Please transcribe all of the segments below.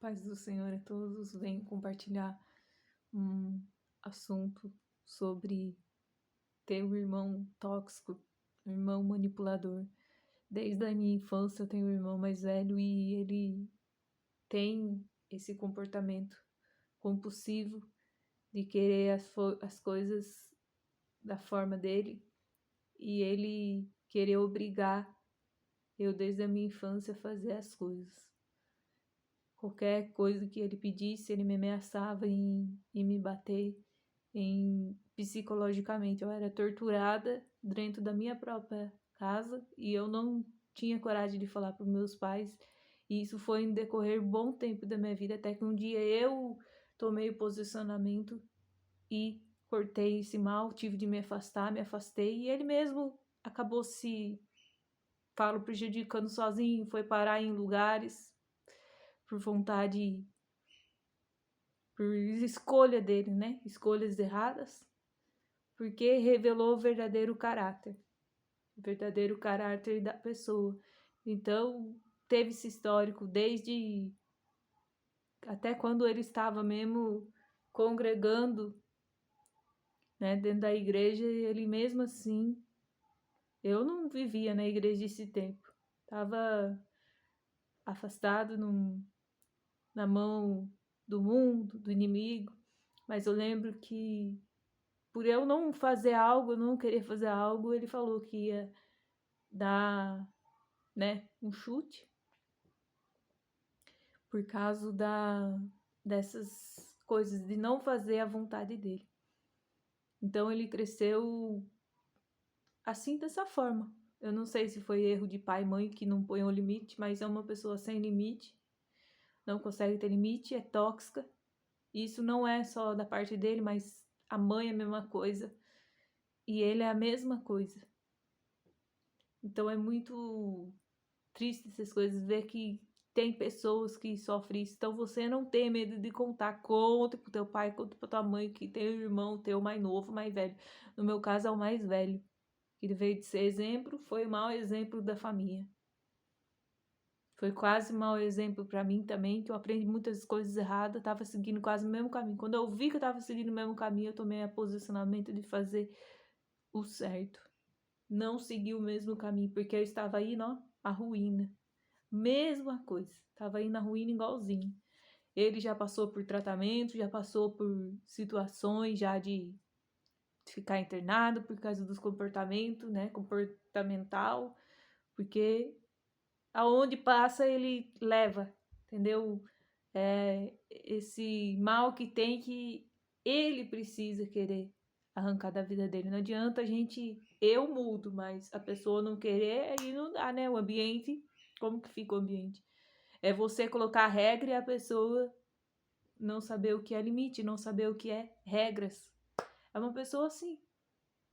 Paz do Senhor a todos. Venho compartilhar um assunto sobre ter um irmão tóxico, um irmão manipulador. Desde a minha infância eu tenho um irmão mais velho e ele tem esse comportamento compulsivo de querer as coisas da forma dele e ele querer obrigar eu desde a minha infância a fazer as coisas. Qualquer coisa que ele pedisse, ele me ameaçava em me bater psicologicamente. Eu era torturada dentro da minha própria casa e eu não tinha coragem de falar para os meus pais. E isso foi em decorrer bom tempo da minha vida, até que um dia eu tomei o posicionamento e cortei esse mal, tive de me afastei e ele mesmo acabou prejudicando sozinho, foi parar em lugares por vontade, por escolha dele, né? Escolhas erradas, porque revelou o verdadeiro caráter da pessoa. Então, teve esse histórico desde até quando ele estava mesmo congregando, né, dentro da igreja, ele mesmo assim, eu não vivia na igreja esse tempo. Estava afastado na mão do mundo, do inimigo, mas eu lembro que por eu não fazer algo, eu não querer fazer algo, ele falou que ia dar, né, um chute por causa dessas coisas, de não fazer a vontade dele. Então ele cresceu assim, dessa forma. Eu não sei se foi erro de pai e mãe que não põe o limite, mas é uma pessoa sem limite, não consegue ter limite, é tóxica. Isso não é só da parte dele, mas a mãe é a mesma coisa e ele é a mesma coisa. Então é muito triste essas coisas, ver que tem pessoas que sofrem isso. Então você não tem medo de contar, conta pro teu pai, conta pra tua mãe que tem um irmão teu mais novo, mais velho. No meu caso é o mais velho, que veio de ser exemplo, foi o mau exemplo da família. Foi quase mau exemplo para mim também, que eu aprendi muitas coisas erradas, tava seguindo quase o mesmo caminho. Quando eu vi que eu tava seguindo o mesmo caminho, eu tomei a posicionamento de fazer o certo. Não seguir o mesmo caminho, porque eu estava indo, ó, a ruína. Mesma coisa, tava indo na ruína igualzinho. Ele já passou por tratamento, já passou por situações já de ficar internado por causa dos comportamentos, né, comportamental, porque aonde passa ele leva, entendeu? Esse mal que tem que ele precisa querer arrancar da vida dele. Não adianta eu mudo, mas a pessoa não querer, aí não dá, né? O ambiente, como que fica o ambiente? É você colocar regra e a pessoa não saber o que é limite, não saber o que é regras. É uma pessoa assim,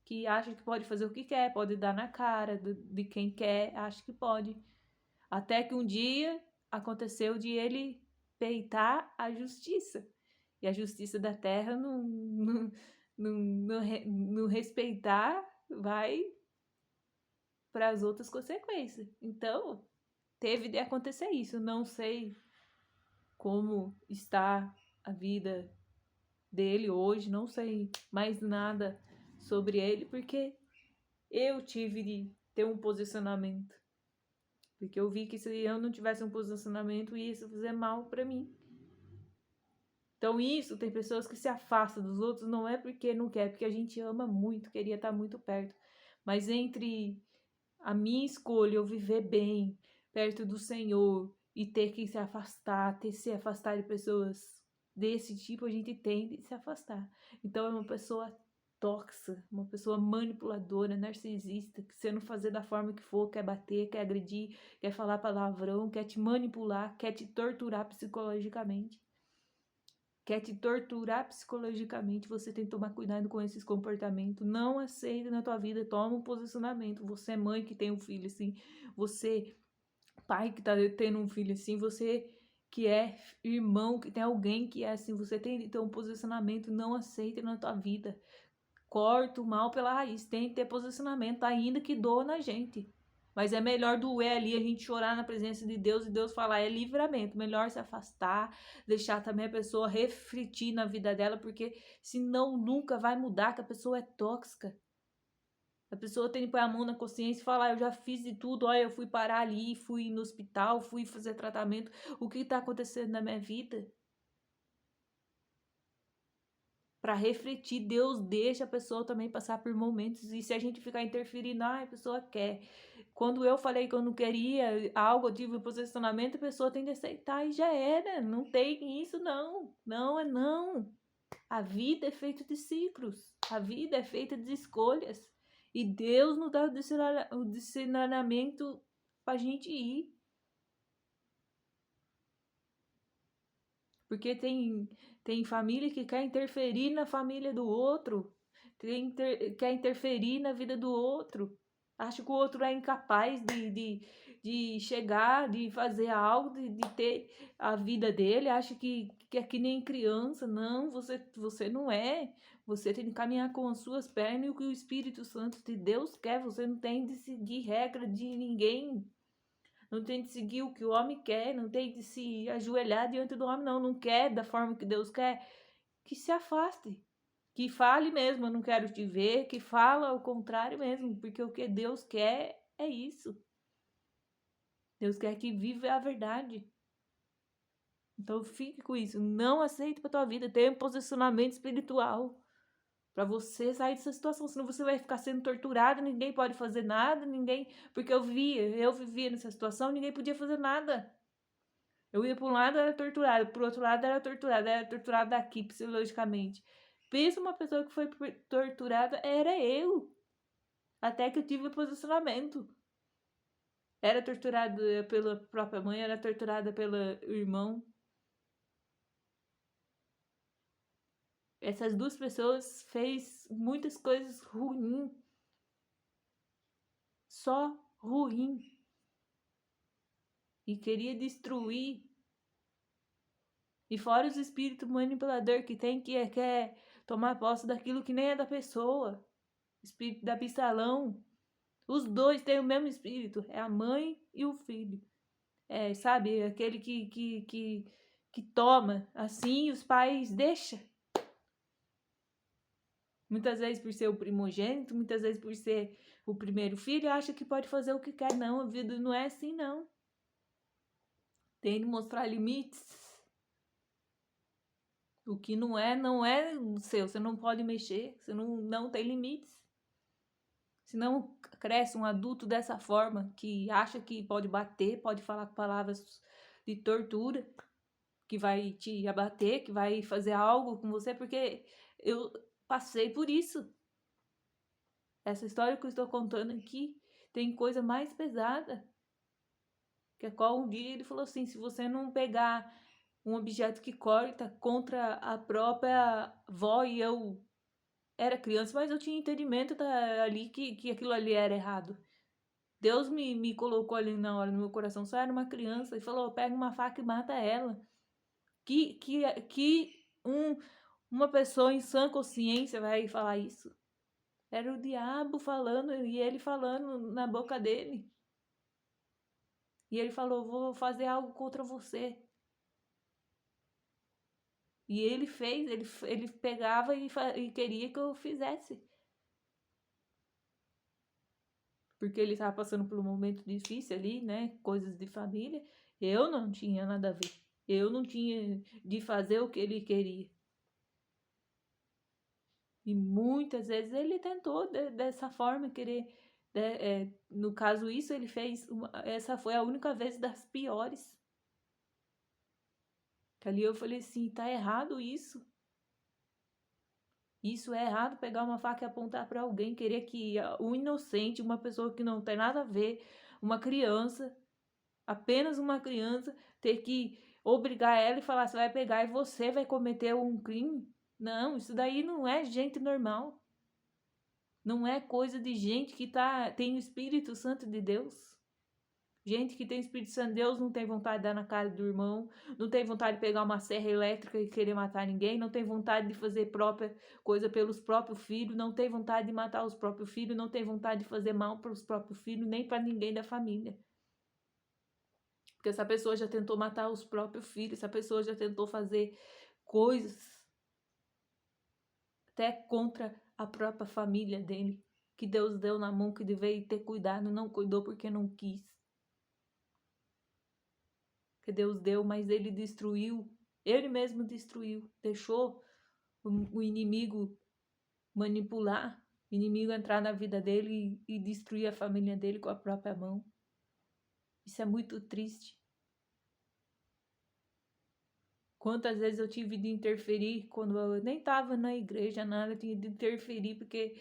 que acha que pode fazer o que quer, pode dar na cara de quem quer, acha que pode. Até que um dia aconteceu de ele peitar a justiça. E a justiça da terra não respeitar, vai para as outras consequências. Então, teve de acontecer isso. Não sei como está a vida dele hoje, não sei mais nada sobre ele, porque eu tive de ter um posicionamento. Porque eu vi que se eu não tivesse um posicionamento, isso ia fazer mal para mim. Então isso, tem pessoas que se afastam dos outros, não é porque não quer, porque a gente ama muito, queria estar muito perto. Mas entre a minha escolha, eu viver bem, perto do Senhor, e ter que se afastar de pessoas desse tipo, a gente tende a se afastar. Então é uma pessoa tóxica, uma pessoa manipuladora, narcisista, que se não fazer da forma que for, quer bater, quer agredir, quer falar palavrão, quer te manipular, quer te torturar psicologicamente. Quer te torturar psicologicamente, você tem que tomar cuidado com esses comportamentos. Não aceita na tua vida, toma um posicionamento. Você é mãe que tem um filho assim, você pai que tá tendo um filho assim, você que é irmão, que tem alguém que é assim, você tem que ter um posicionamento, não aceita na tua vida. Corta o mal pela raiz, tem que ter posicionamento, ainda que doa na gente. Mas é melhor doer ali, a gente chorar na presença de Deus e Deus falar, é livramento. Melhor se afastar, deixar também a pessoa refletir na vida dela, porque senão nunca vai mudar, que a pessoa é tóxica. A pessoa tem que pôr a mão na consciência e falar, eu já fiz de tudo, olha, eu fui parar ali, fui no hospital, fui fazer tratamento, o que está acontecendo na minha vida? Para refletir, Deus deixa a pessoa também passar por momentos, e se a gente ficar interferindo, a pessoa quer. Quando eu falei que eu não queria algo, eu tive um posicionamento, a pessoa tem que aceitar e já era. Não tem isso, não. Não é não. A vida é feita de ciclos. A vida é feita de escolhas. E Deus nos dá o discernimento pra gente ir. Porque tem família que quer interferir na família do outro. Quer interferir na vida do outro. Acha que o outro é incapaz de chegar, de fazer algo, de ter a vida dele. Acha que é que nem criança. Não, você não é. Você tem que caminhar com as suas pernas e o que o Espírito Santo de Deus quer. Você não tem de seguir regra de ninguém. Não tem de seguir o que o homem quer, não tem de se ajoelhar diante do homem, não. Não quer da forma que Deus quer, que se afaste. Que fale mesmo, eu não quero te ver, que fala o contrário mesmo, porque o que Deus quer é isso. Deus quer que viva a verdade. Então fique com isso, não aceite para tua vida, tenha um posicionamento espiritual para você sair dessa situação, senão você vai ficar sendo torturado, ninguém pode fazer nada, ninguém, porque eu vivia nessa situação, ninguém podia fazer nada. Eu ia para um lado, era torturada, para o outro lado era torturada aqui, psicologicamente. Pensa uma pessoa que foi torturada, era eu. Até que eu tive o posicionamento. Era torturada pela própria mãe, era torturada pelo irmão. Essas duas pessoas fez muitas coisas ruins. Só ruim. E queria destruir. E fora os espíritos manipulador que tem, que quer tomar posse daquilo que nem é da pessoa. Espírito da Absalão. Os dois têm o mesmo espírito. É a mãe e o filho. É, sabe? Aquele que toma. Assim, os pais deixam. Muitas vezes por ser o primogênito, muitas vezes por ser o primeiro filho, acha que pode fazer o que quer. Não, a vida não é assim, não. Tem de mostrar limites. O que não é seu. Você não pode mexer. Você não tem limites. Senão cresce um adulto dessa forma, que acha que pode bater, pode falar palavras de tortura, que vai te abater, que vai fazer algo com você, porque eu passei por isso. Essa história que eu estou contando aqui tem coisa mais pesada. Que é qual um dia ele falou assim, se você não pegar um objeto que corta contra a própria avó, e eu era criança, mas eu tinha entendimento ali que aquilo ali era errado. Deus me colocou ali na hora no meu coração, só era uma criança, e falou, pega uma faca e mata ela. Uma pessoa em sã consciência vai falar isso? Era o diabo falando, e ele falando na boca dele. E ele falou, vou fazer algo contra você. E ele fez, ele pegava e queria que eu fizesse. Porque ele estava passando por um momento difícil ali, né? Coisas de família. Eu não tinha nada a ver. Eu não tinha de fazer o que ele queria. E muitas vezes ele tentou dessa forma querer. No caso, isso ele fez. Essa foi a única vez das piores. Que ali eu falei assim: tá errado isso. Isso é errado, pegar uma faca e apontar para alguém, querer que um inocente, uma pessoa que não tem nada a ver, uma criança, apenas uma criança, ter que obrigar ela e falar: você vai pegar e você vai cometer um crime. Não, isso daí não é gente normal. Não é coisa de gente que tem o Espírito Santo de Deus. Gente que tem Espírito Santo de Deus não tem vontade de dar na cara do irmão, não tem vontade de pegar uma serra elétrica e querer matar ninguém, não tem vontade de fazer própria coisa pelos próprios filhos, não tem vontade de matar os próprios filhos, não tem vontade de fazer mal para os próprios filhos, nem para ninguém da família. Porque essa pessoa já tentou matar os próprios filhos, essa pessoa já tentou fazer coisas até contra a própria família dele, que Deus deu na mão, que deveria ter cuidado, não cuidou porque não quis. Que Deus deu, mas ele destruiu, ele mesmo destruiu, deixou o inimigo manipular, o inimigo entrar na vida dele e destruir a família dele com a própria mão. Isso é muito triste. Quantas vezes eu tive de interferir quando eu nem estava na igreja, nada, eu tinha de interferir porque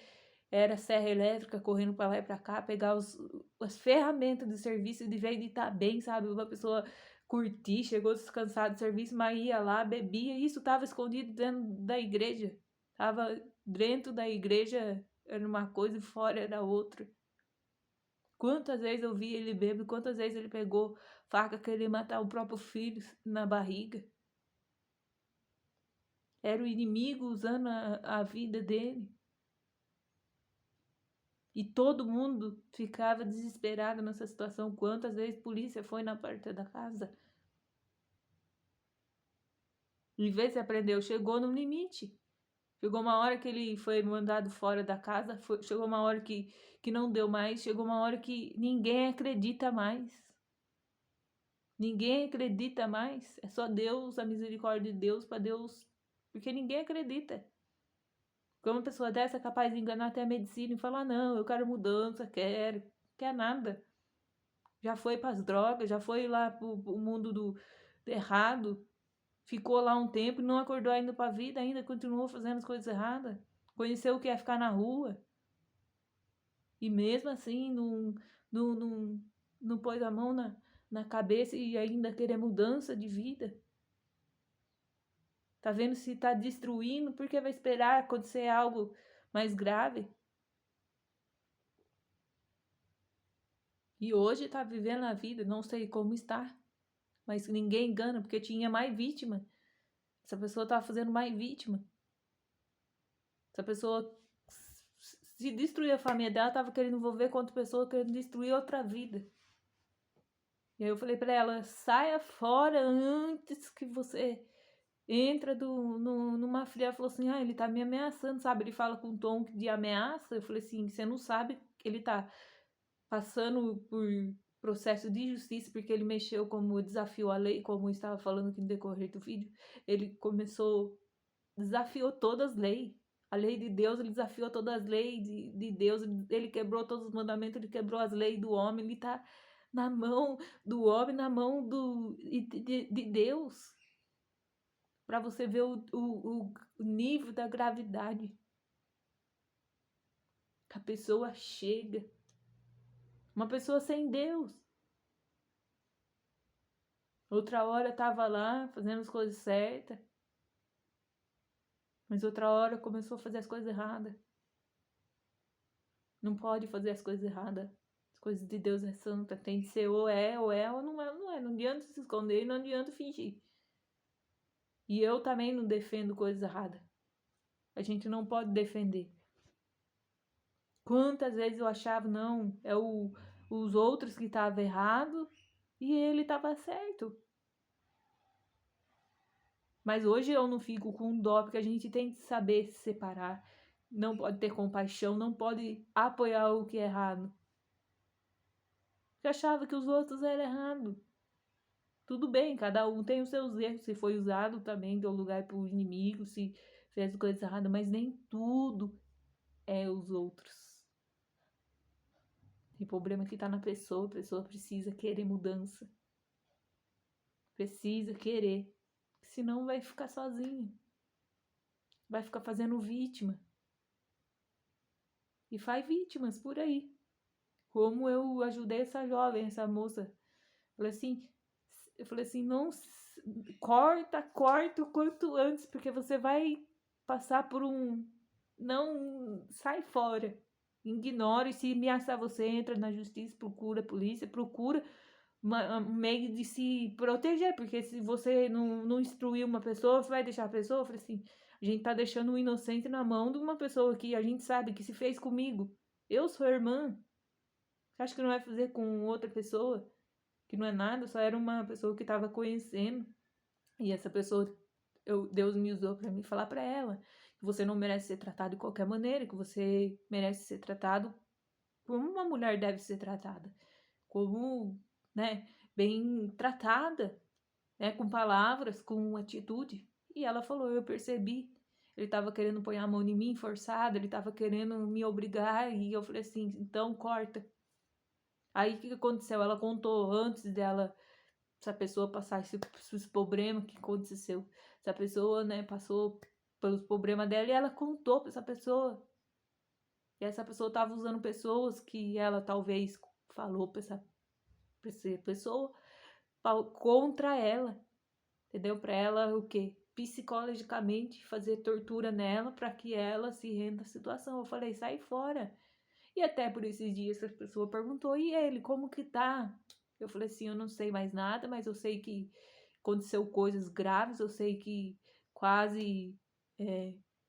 era serra elétrica correndo para lá e para cá, pegar as ferramentas do serviço de vez de estar bem, sabe? Uma pessoa curtir, chegou descansada do serviço, mas ia lá, bebia, e isso estava escondido dentro da igreja. Estava dentro da igreja, era uma coisa e fora era outra. Quantas vezes eu vi ele bêbado, quantas vezes ele pegou faca, queria matar o próprio filho na barriga. Era o inimigo usando a vida dele. E todo mundo ficava desesperado nessa situação. Quantas vezes a polícia foi na porta da casa? E vê se aprendeu. Chegou no limite. Chegou uma hora que ele foi mandado fora da casa. Chegou uma hora que não deu mais. Chegou uma hora que ninguém acredita mais. Ninguém acredita mais. É só Deus, a misericórdia de Deus para Deus. Porque ninguém acredita. Como uma pessoa dessa é capaz de enganar até a medicina e falar, não, eu quero mudança, quer nada. Já foi para as drogas, já foi lá pro mundo do errado, ficou lá um tempo, não acordou ainda para a vida, ainda continuou fazendo as coisas erradas. Conheceu o que é ficar na rua. E mesmo assim, não pôs a mão na cabeça e ainda querer mudança de vida. Tá vendo se tá destruindo, porque vai esperar acontecer algo mais grave? E hoje tá vivendo a vida, não sei como está, mas ninguém engana, porque tinha mais vítima. Essa pessoa tava fazendo mais vítima. Essa pessoa, se destruir a família dela, tava querendo envolver com outra pessoa, querendo destruir outra vida. E aí eu falei pra ela, saia fora antes que você entra numa filha. Ela falou assim, ele tá me ameaçando, sabe? Ele fala com um tom de ameaça. Eu falei assim, você não sabe que ele tá passando por processo de justiça, porque ele mexeu como desafiou a lei, como eu estava falando aqui no decorrer do vídeo. Ele desafiou todas as leis. A lei de Deus, ele desafiou todas as leis de Deus, ele quebrou todos os mandamentos, ele quebrou as leis do homem, ele tá na mão do homem, na mão de Deus. Para você ver o nível da gravidade que a pessoa chega. Uma pessoa sem Deus. Outra hora tava lá fazendo as coisas certas. Mas outra hora começou a fazer as coisas erradas. Não pode fazer as coisas erradas. As coisas de Deus é santa. Tem de ser ou é, ou não é, não é. Não adianta se esconder, não adianta fingir. E eu também não defendo coisas erradas. A gente não pode defender. Quantas vezes eu achava, não, é os outros que estavam errados e ele estava certo. Mas hoje eu não fico com dó, porque a gente tem que saber se separar. Não pode ter compaixão, não pode apoiar o que é errado. Eu achava que os outros eram errados. Tudo bem, cada um tem os seus erros. Se foi usado também, deu lugar para o inimigo, se fez coisa errada, mas nem tudo é os outros. Tem problema que está na pessoa, a pessoa precisa querer mudança. Precisa querer. Senão vai ficar sozinho. Vai ficar fazendo vítima. E faz vítimas por aí. Como eu ajudei essa jovem, essa moça. Eu falei assim, não corta o quanto antes, porque você vai passar por não sai fora. Ignore, se ameaçar você, entra na justiça, procura a polícia, procura um meio de se proteger, porque se você não instruir uma pessoa, você vai deixar a pessoa. Eu falei assim, a gente tá deixando o inocente na mão de uma pessoa que a gente sabe que se fez comigo. Eu sou irmã. Você acha que não vai fazer com outra pessoa? Que não é nada, só era uma pessoa que tava conhecendo. E essa pessoa, Deus me usou pra me falar pra ela que você não merece ser tratado de qualquer maneira, que você merece ser tratado como uma mulher deve ser tratada, como, né, bem tratada, né, com palavras, com atitude. E ela falou, eu percebi, ele estava querendo pôr a mão em mim, forçado, ele estava querendo me obrigar, e eu falei assim, então corta. Aí o que aconteceu? Ela contou antes dela, essa pessoa passar esse problema que aconteceu. Essa pessoa, né, passou pelos problemas dela e ela contou pra essa pessoa. E essa pessoa estava usando pessoas que ela talvez falou pra essa pessoa contra ela, entendeu? Pra ela o quê? Psicologicamente fazer tortura nela para que ela se renda à situação. Eu falei, sai fora. E até por esses dias essa pessoa perguntou, e ele, como que tá? Eu falei assim, eu não sei mais nada, mas eu sei que aconteceu coisas graves, eu sei que quase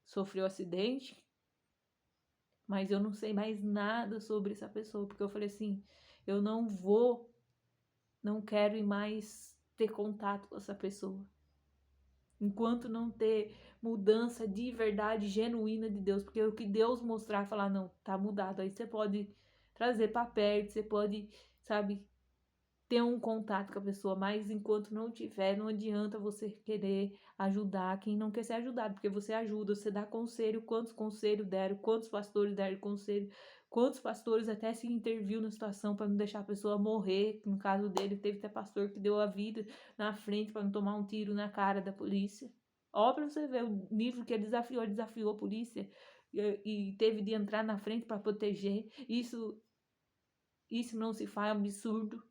sofreu acidente, mas eu não sei mais nada sobre essa pessoa, porque eu falei assim, eu não quero ir mais ter contato com essa pessoa. Enquanto não ter mudança de verdade genuína de Deus, porque o que Deus mostrar, falar, não, tá mudado, aí você pode trazer para perto, você pode, sabe, ter um contato com a pessoa, mas enquanto não tiver, não adianta você querer ajudar quem não quer ser ajudado, porque você ajuda, você dá conselho, quantos conselhos deram, quantos pastores deram conselho, quantos pastores até se interviu na situação para não deixar a pessoa morrer, no caso dele, teve até pastor que deu a vida na frente para não tomar um tiro na cara da polícia. Ó, pra você ver o nível que ele desafiou a polícia e teve de entrar na frente para proteger. Isso não se faz absurdo.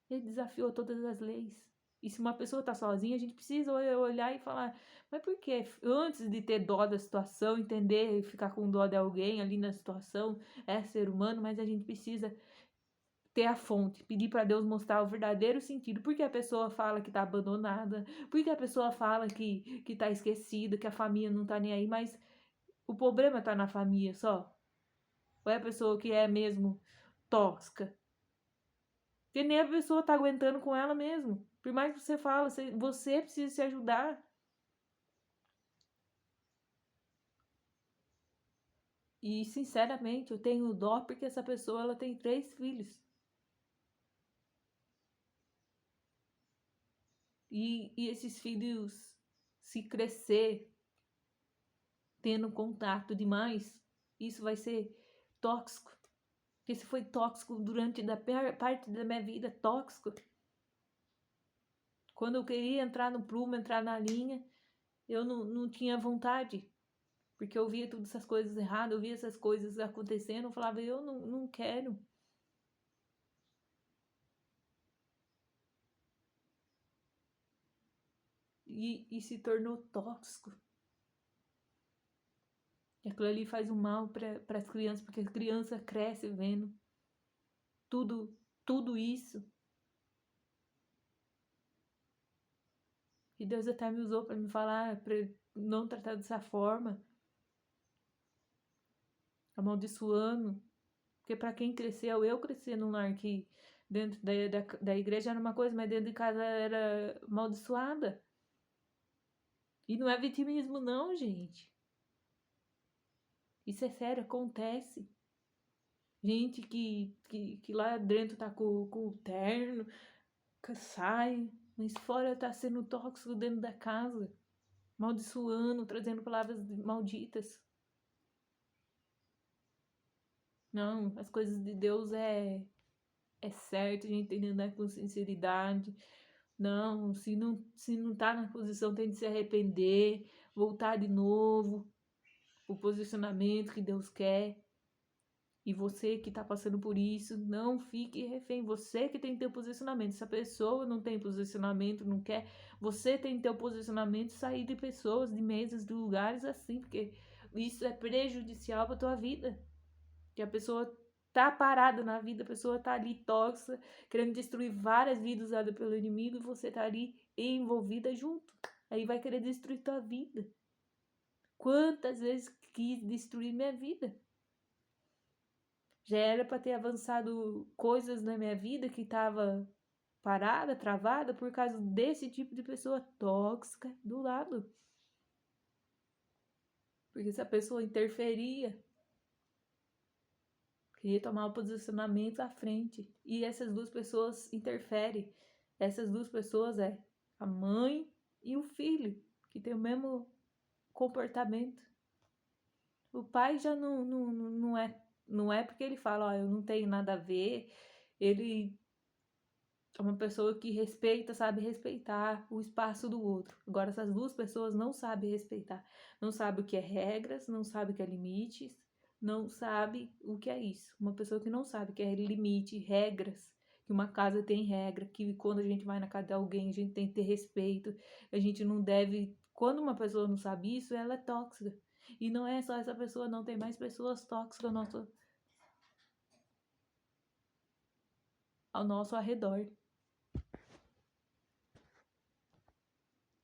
Ele desafiou todas as leis. E se uma pessoa tá sozinha, a gente precisa olhar e falar, mas por quê? Antes de ter dó da situação, entender e ficar com dó de alguém ali na situação, é ser humano, mas a gente precisa ter a fonte, pedir para Deus mostrar o verdadeiro sentido. Por que a pessoa fala que tá abandonada? Por que a pessoa fala que tá esquecida, que a família não tá nem aí? Mas o problema tá na família só? Ou é a pessoa que é mesmo tóxica? Porque nem a pessoa tá aguentando com ela mesmo. Por mais que você fala, você precisa se ajudar. E, sinceramente, eu tenho dó porque essa pessoa, ela tem 3 filhos. E esses filhos, se crescer, tendo contato demais, isso vai ser tóxico. Porque se foi tóxico durante a pior parte da minha vida, tóxico. Quando eu queria entrar no prumo, entrar na linha, eu não tinha vontade. Porque eu via todas essas coisas erradas, eu via essas coisas acontecendo, eu falava, eu não quero. E se tornou tóxico. E aquilo ali faz um mal para as crianças, porque as crianças crescem vendo tudo isso. E Deus até me usou para me falar, para não tratar dessa forma, amaldiçoando. Porque para quem cresceu, eu cresci num lar que dentro da igreja era uma coisa, mas dentro de casa era amaldiçoada. E não é vitimismo, não, gente. Isso é sério, acontece. Gente que lá dentro tá com o terno, que sai, mas fora tá sendo tóxico dentro da casa, amaldiçoando, trazendo palavras malditas. Não, as coisas de Deus é certo, a gente tem que andar com sinceridade. Não, se não tá na posição, tem de se arrepender, voltar de novo, o posicionamento que Deus quer. E você que tá passando por isso, não fique refém. Você que tem que ter o posicionamento. Se a pessoa não tem posicionamento, não quer, você tem que ter o posicionamento, sair de pessoas, de mesas, de lugares assim, porque isso é prejudicial pra tua vida. Que a pessoa tá parada na vida, a pessoa tá ali tóxica, querendo destruir várias vidas usadas pelo inimigo, e você tá ali envolvida junto. Aí vai querer destruir tua vida. Quantas vezes quis destruir minha vida? Já era para ter avançado coisas na minha vida que tava parada, travada, por causa desse tipo de pessoa tóxica do lado. Porque essa pessoa interferia, queria tomar o posicionamento à frente. E essas duas pessoas interferem. Essas duas pessoas é a mãe e o filho, que tem o mesmo comportamento. O pai já não é porque ele fala, ó, eu não tenho nada a ver. Ele é uma pessoa que respeita, sabe respeitar o espaço do outro. Agora, essas duas pessoas não sabem respeitar. Não sabem o que é regras, não sabem o que é limites, não sabe o que é isso. Uma pessoa que não sabe o que é limite, regras, que uma casa tem regra, que quando a gente vai na casa de alguém, a gente tem que ter respeito, a gente não deve. Quando uma pessoa não sabe isso, ela é tóxica. E não é só essa pessoa, não, tem mais pessoas tóxicas ao nosso arredor.